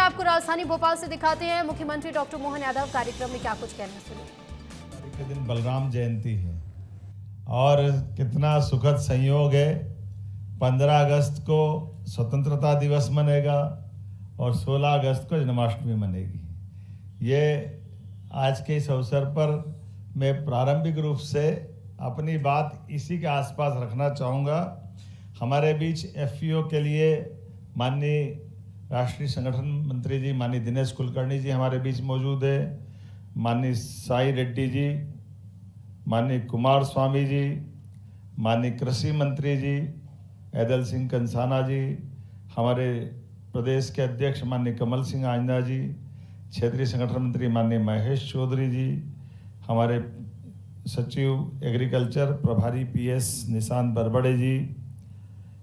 आपको राजधानी भोपाल से दिखाते हैं मुख्यमंत्री डॉक्टर मोहन यादव कार्यक्रम में क्या कुछ कहना सुनिए। के दिन बलराम जयंती है और कितना सुखद संयोग है। 15 अगस्त को स्वतंत्रता दिवस मनेगा और 16 अगस्त को जन्माष्टमी मनेगी। ये आज के इस अवसर पर मैं प्रारंभिक रूप से अपनी बात इसी के आसपास रखना चाहूँगा। हमारे बीच एफपीओ के लिए माननीय राष्ट्रीय संगठन मंत्री जी माननीय दिनेश कुलकर्णी जी हमारे बीच मौजूद है, माननीय साई रेड्डी जी, माननीय कुमार स्वामी जी, माननीय कृषि मंत्री जी ऐदल सिंह कंसाना जी, हमारे प्रदेश के अध्यक्ष माननीय कमल सिंह आंजना जी, क्षेत्रीय संगठन मंत्री माननीय महेश चौधरी जी, हमारे सचिव एग्रीकल्चर प्रभारी पीएस निशांत बरबड़े जी,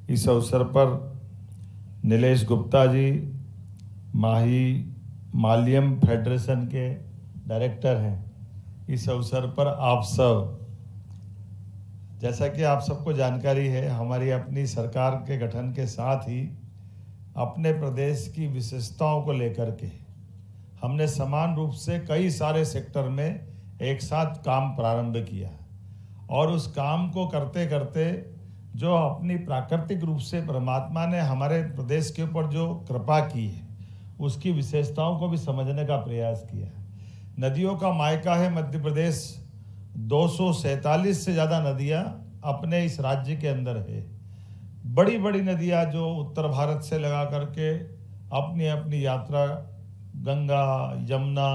इस अवसर पर नीलेश गुप्ता जी मालियम फेडरेशन के डायरेक्टर हैं। इस अवसर पर आप सब, जैसा कि आप सबको जानकारी है, हमारी अपनी सरकार के गठन के साथ ही अपने प्रदेश की विशेषताओं को लेकर के हमने समान रूप से कई सारे सेक्टर में एक साथ काम प्रारंभ किया और उस काम को करते करते जो अपनी प्राकृतिक रूप से परमात्मा ने हमारे प्रदेश के ऊपर जो कृपा की है उसकी विशेषताओं को भी समझने का प्रयास किया। नदियों का मायका है मध्य प्रदेश। 247 से ज़्यादा नदियाँ अपने इस राज्य के अंदर है। बड़ी बड़ी नदियाँ जो उत्तर भारत से लगा करके अपनी अपनी यात्रा गंगा यमुना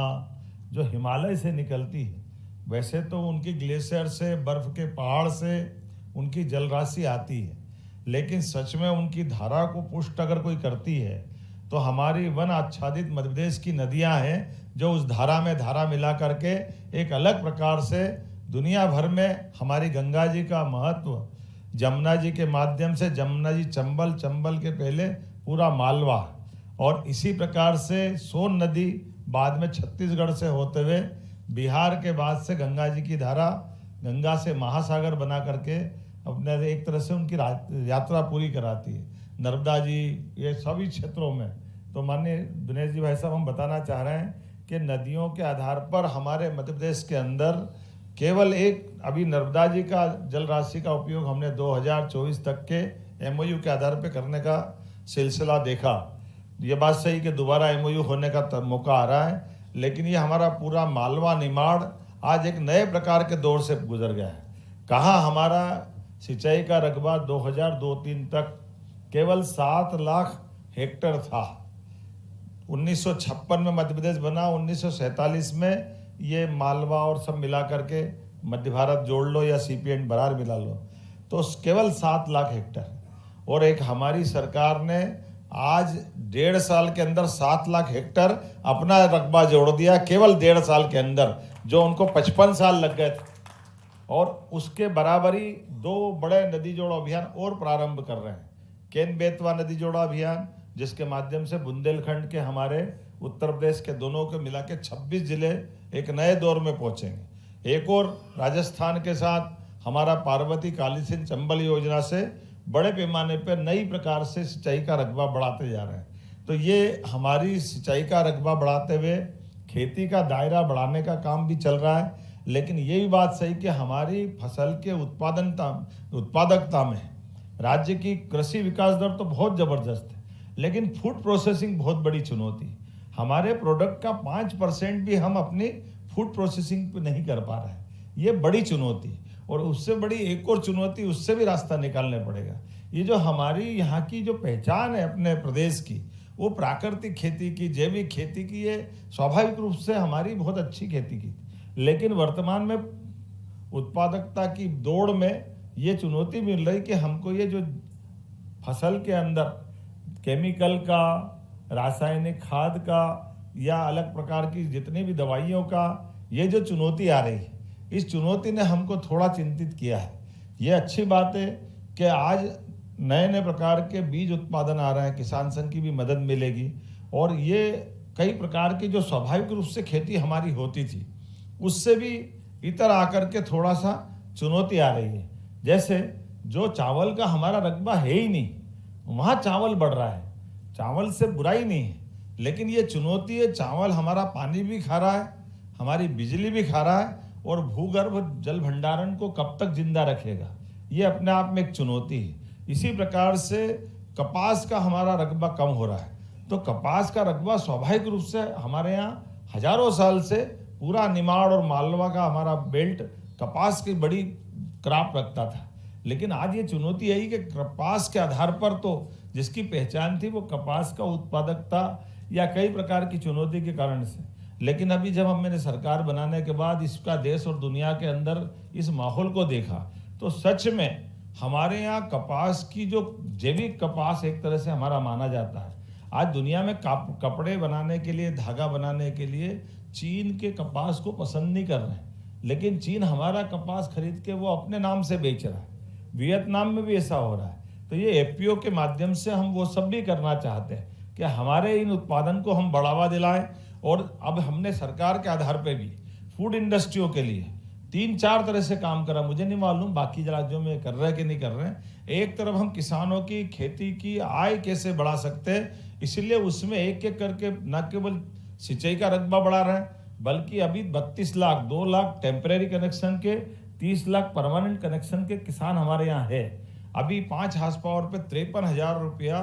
जो हिमालय से निकलती है, वैसे तो उनकी ग्लेशियर से बर्फ़ के पहाड़ से उनकी जल राशि आती है, लेकिन सच में उनकी धारा को पुष्ट अगर कोई करती है तो हमारी वन आच्छादित मध्य प्रदेश की नदियां हैं जो उस धारा में धारा मिला करके एक अलग प्रकार से दुनिया भर में हमारी गंगा जी का महत्व, जमुना जी के माध्यम से जमुना जी चंबल, चंबल के पहले पूरा मालवा, और इसी प्रकार से सोन नदी बाद में छत्तीसगढ़ से होते हुए बिहार के बाद से गंगा जी की धारा गंगा से महासागर बना करके अपने एक तरह से उनकी यात्रा पूरी कराती है। नर्मदा जी, ये सभी क्षेत्रों में तो माननीय दिनेश जी भाई साहब हम बताना चाह रहे हैं कि नदियों के आधार पर हमारे मध्य प्रदेश के अंदर केवल एक अभी नर्मदा जी का जल राशि का उपयोग हमने 2024 तक के एमओयू के आधार पर करने का सिलसिला देखा। ये बात सही कि दोबारा एमओयू होने का मौका आ रहा है, लेकिन ये हमारा पूरा मालवा निमाड़ आज एक नए प्रकार के दौर से गुजर गया है। कहाँ हमारा सिंचाई का रकबा 2002-03 तक केवल 7 लाख हेक्टेयर था। 1956 में मध्य प्रदेश बना, 1947 में ये मालवा और सब मिला करके मध्य भारत जोड़ लो या सीपीएन बरार मिला लो तो केवल 7 लाख हेक्टेयर, और एक हमारी सरकार ने आज 1.5 साल के अंदर 7 लाख हेक्टेयर अपना रकबा जोड़ दिया, केवल 1.5 साल के अंदर, जो उनको 55 साल लग गए थे। और उसके बराबरी 2 बड़े नदी जोड़ो अभियान और प्रारंभ कर रहे हैं। केन बेतवा नदी जोड़ो अभियान, जिसके माध्यम से बुंदेलखंड के हमारे उत्तर प्रदेश के दोनों के मिला के 26 जिले एक नए दौर में पहुंचेंगे। एक और राजस्थान के साथ हमारा पार्वती काली सिंध चंबल योजना से बड़े पैमाने पर नई प्रकार से सिंचाई का रकबा बढ़ाते जा रहे हैं। तो ये हमारी सिंचाई का रकबा बढ़ाते हुए खेती का दायरा बढ़ाने का काम भी चल रहा है। लेकिन ये भी बात सही कि हमारी फसल के उत्पादकता में राज्य की कृषि विकास दर तो बहुत ज़बरदस्त है, लेकिन फूड प्रोसेसिंग बहुत बड़ी चुनौती। हमारे प्रोडक्ट का 5% भी हम अपनी फूड प्रोसेसिंग पे नहीं कर पा रहे हैं, ये बड़ी चुनौती। और उससे बड़ी एक और चुनौती, उससे भी रास्ता निकालने पड़ेगा। ये जो हमारी यहाँ की जो पहचान है अपने प्रदेश की, वो प्राकृतिक खेती की, जैविक खेती की, ये स्वाभाविक रूप से हमारी बहुत अच्छी खेती की, लेकिन वर्तमान में उत्पादकता की दौड़ में ये चुनौती मिल रही कि हमको ये जो फसल के अंदर केमिकल का, रासायनिक खाद का या अलग प्रकार की जितनी भी दवाइयों का ये जो चुनौती आ रही है, इस चुनौती ने हमको थोड़ा चिंतित किया है। ये अच्छी बात है कि आज नए नए प्रकार के बीज उत्पादन आ रहे हैं, किसान संघ की भी मदद मिलेगी, और ये कई प्रकार की जो स्वाभाविक रूप से खेती हमारी होती थी उससे भी इतर आकर के थोड़ा सा चुनौती आ रही है। जैसे जो चावल का हमारा रकबा है ही नहीं, वहाँ चावल बढ़ रहा है। चावल से बुराई नहीं है, लेकिन ये चुनौती है, चावल हमारा पानी भी खा रहा है, हमारी बिजली भी खा रहा है, और भूगर्भ जल भंडारण को कब तक जिंदा रखेगा, ये अपने आप में एक चुनौती है। इसी प्रकार से कपास का हमारा रकबा कम हो रहा है, तो कपास का रकबा स्वाभाविक रूप से हमारे यहाँ हजारों साल से पूरा निमाड़ और मालवा का हमारा बेल्ट कपास की बड़ी क्रॉप रखता था। लेकिन आज ये चुनौती है कि कपास के आधार पर तो जिसकी पहचान थी वो कपास का उत्पादकता या कई प्रकार की चुनौती के कारण से, लेकिन अभी जब मैंने सरकार बनाने के बाद इसका देश और दुनिया के अंदर इस माहौल को देखा तो सच में हमारे यहाँ कपास की जो जैविक कपास एक तरह से हमारा माना जाता है। आज दुनिया में कपड़े बनाने के लिए, धागा बनाने के लिए चीन के कपास को पसंद नहीं कर रहे हैं, लेकिन चीन हमारा कपास खरीद के वो अपने नाम से बेच रहा है। वियतनाम में भी ऐसा हो रहा है। तो ये एफपीओ के माध्यम से हम वो सब भी करना चाहते हैं कि हमारे इन उत्पादन को हम बढ़ावा दिलाएं। और अब हमने सरकार के आधार पे भी फूड इंडस्ट्रियों के लिए 3-4 तरह से काम करा। मुझे नहीं मालूम बाकी राज्यों में कर रहे हैं कि नहीं कर रहे हैं। एक तरफ हम किसानों की खेती की आय कैसे बढ़ा सकते हैं, इसलिए उसमें एक एक करके न केवल सिंचाई का रकबा बढ़ा रहे हैं, बल्कि अभी 32 लाख, 2 लाख टेम्परेरी कनेक्शन के, 30 लाख परमानेंट कनेक्शन के किसान हमारे यहाँ है। अभी 5 हार्स पावर पे 53,000 रुपया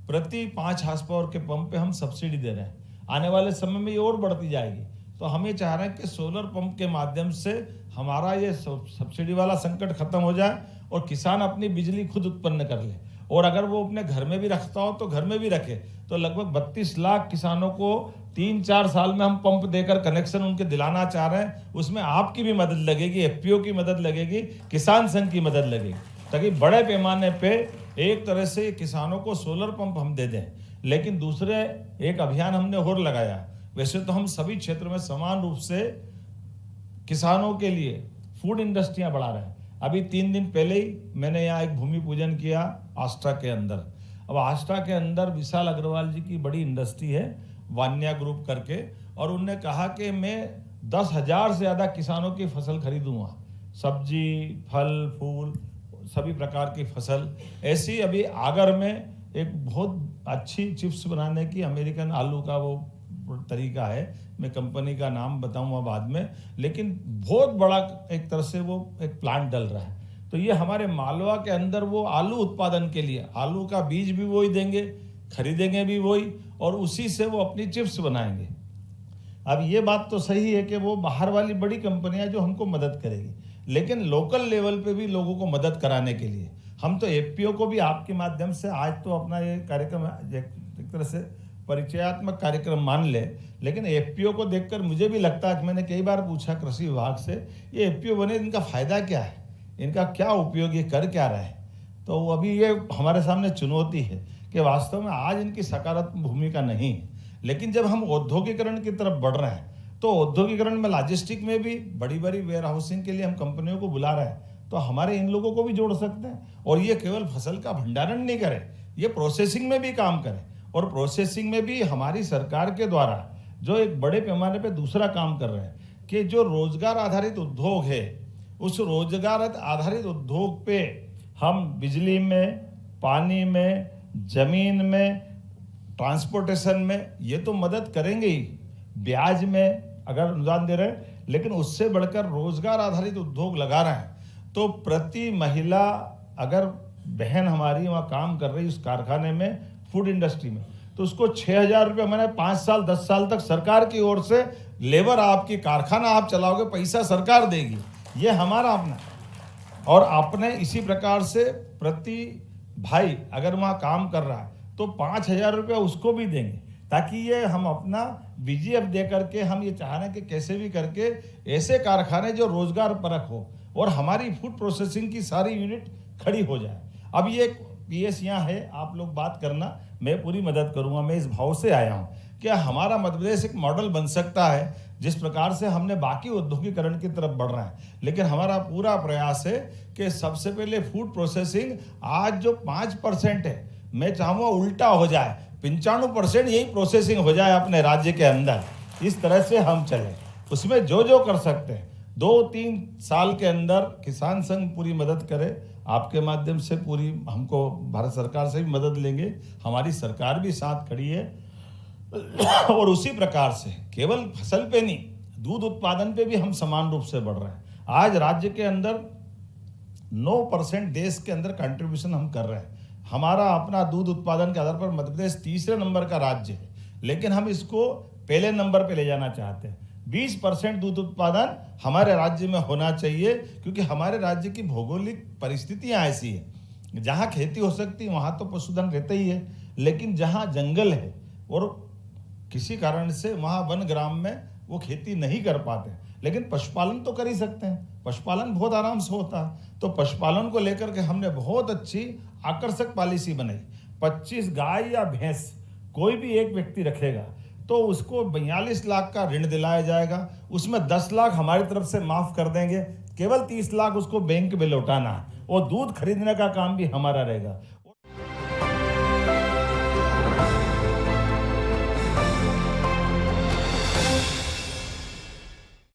प्रति 5 हार्स पावर के पंप पे हम सब्सिडी दे रहे हैं। आने वाले समय में ये और बढ़ती जाएगी। तो हम ये चाह रहे हैं कि सोलर पंप के माध्यम से हमारा ये सब्सिडी वाला संकट खत्म हो जाए और किसान अपनी बिजली खुद उत्पन्न कर ले। और अगर वो अपने घर में भी रखता हो तो घर में भी रखे। तो लगभग 32 लाख किसानों को 3-4 साल में हम पंप देकर कनेक्शन उनके दिलाना चाह रहे हैं। उसमें आपकी भी मदद लगेगी, एफपीओ की मदद लगेगी, किसान संघ की मदद लगेगी, ताकि बड़े पैमाने पे एक तरह से किसानों को सोलर पंप हम दे दें। लेकिन दूसरे एक अभियान हमने और लगाया। वैसे तो हम सभी क्षेत्र में समान रूप से किसानों के लिए फूड इंडस्ट्रियां बढ़ा रहे हैं। अभी 3 दिन पहले ही मैंने यहाँ एक भूमि पूजन किया आस्ट्रा के अंदर। अब आस्ट्रा के अंदर विशाल अग्रवाल जी की बड़ी इंडस्ट्री है, वान्या ग्रुप करके, और उनने कहा कि मैं 10,000 से ज़्यादा किसानों की फसल खरीदूंगा, सब्जी, फल, फूल, सभी प्रकार की फसल। ऐसी अभी आगर में एक बहुत अच्छी चिप्स बनाने की अमेरिकन आलू का वो तरीका है, मैं कंपनी का नाम बताऊंगा बाद में, लेकिन बहुत बड़ा एक तरह से वो एक प्लांट डल रहा है। तो ये हमारे मालवा के अंदर वो आलू उत्पादन के लिए आलू का बीज भी वही देंगे, खरीदेंगे भी वही, और उसी से वो अपनी चिप्स बनाएंगे। अब ये बात तो सही है कि वो बाहर वाली बड़ी कंपनियां जो हमको मदद करेगी, लेकिन लोकल लेवल पे भी लोगों को मदद कराने के लिए हम तो एफपीओ को भी आपके माध्यम से आज तो अपना ये कार्यक्रम एक तरह से परिचयात्मक कार्यक्रम मान ले, लेकिन एफपीओ को देखकर मुझे भी लगता है कि मैंने कई बार पूछा कृषि विभाग से, ये एफपीओ बने इनका फायदा क्या है, इनका क्या उपयोग, ये कर क्या रहे हैं। तो अभी ये हमारे सामने चुनौती है कि वास्तव में आज इनकी सकारात्मक भूमिका नहीं है। लेकिन जब हम औद्योगिकरण की तरफ बढ़ रहे हैं तो औद्योगिकरण में लॉजिस्टिक में भी बड़ी बड़ी वेयर हाउसिंग के लिए हम कंपनियों को बुला रहे हैं, तो हमारे इन लोगों को भी जोड़ सकते हैं। और ये केवल फसल का भंडारण नहीं करे, ये प्रोसेसिंग में भी काम करे। और प्रोसेसिंग में भी हमारी सरकार के द्वारा जो एक बड़े पैमाने पे दूसरा काम कर रहे हैं कि जो रोजगार आधारित उद्योग है, उस रोजगार आधारित उद्योग पे हम बिजली में, पानी में, जमीन में, ट्रांसपोर्टेशन में ये तो मदद करेंगे ही, ब्याज में अगर अनुदान दे रहे हैं, लेकिन उससे बढ़कर रोजगार आधारित उद्योग लगा रहे हैं। तो प्रति महिला अगर बहन हमारी वहाँ काम कर रही उस कारखाने में, फूड इंडस्ट्री में, तो उसको 6,000 रुपये मैंने 5 साल 10 साल तक सरकार की ओर से लेबर आपकी कारखाना आप चलाओगे, पैसा सरकार देगी, ये हमारा अपना। और आपने इसी प्रकार से प्रति भाई अगर वहाँ काम कर रहा है तो 5,000 रुपये उसको भी देंगे, ताकि ये हम अपना बीजीएफ दे करके हम ये चाह रहे हैं कि कैसे भी करके ऐसे कारखाने जो रोजगार परक हो और हमारी फूड प्रोसेसिंग की सारी यूनिट खड़ी हो जाए। अब ये पीएस यहाँ है, आप लोग बात करना, मैं पूरी मदद करूँगा। मैं इस भाव से आया हूँ कि हमारा मध्य प्रदेश एक मॉडल बन सकता है, जिस प्रकार से हमने बाकी औद्योगिकरण की तरफ बढ़ रहे हैं। लेकिन हमारा पूरा प्रयास है कि सबसे पहले फूड प्रोसेसिंग आज जो 5% है, मैं चाहूँगा उल्टा हो जाए, 95% यही प्रोसेसिंग हो जाए अपने राज्य के अंदर। इस तरह से हम चलें, उसमें जो कर सकते हैं 2-3 साल के अंदर किसान संघ पूरी मदद करे, आपके माध्यम से पूरी हमको भारत सरकार से भी मदद लेंगे, हमारी सरकार भी साथ खड़ी है। और उसी प्रकार से केवल फसल पे नहीं, दूध उत्पादन पे भी हम समान रूप से बढ़ रहे हैं। आज राज्य के अंदर 9% देश के अंदर कंट्रीब्यूशन हम कर रहे हैं। हमारा अपना दूध उत्पादन के आधार पर मध्य प्रदेश तीसरे नंबर का राज्य है, लेकिन हम इसको पहले नंबर पे ले जाना चाहते हैं। 20% दूध उत्पादन हमारे राज्य में होना चाहिए, क्योंकि हमारे राज्य की भौगोलिक परिस्थितियां ऐसी है, जहाँ खेती हो सकती है वहाँ तो पशुधन रहता ही है, लेकिन जहाँ जंगल है और किसी कारण से वहाँ वन ग्राम में वो खेती नहीं कर पाते, लेकिन पशुपालन तो कर ही सकते हैं। पशुपालन बहुत आराम से होता है। तो पशुपालन को लेकर के हमने बहुत अच्छी आकर्षक पॉलिसी बनाई। 25 गाय या भैंस कोई भी एक व्यक्ति रखेगा तो उसको 42 लाख का ऋण दिलाया जाएगा। उसमें 10 लाख हमारी तरफ से माफ कर देंगे, केवल 30 लाख उसको बैंक में लौटाना है और दूध खरीदने का काम भी हमारा रहेगा।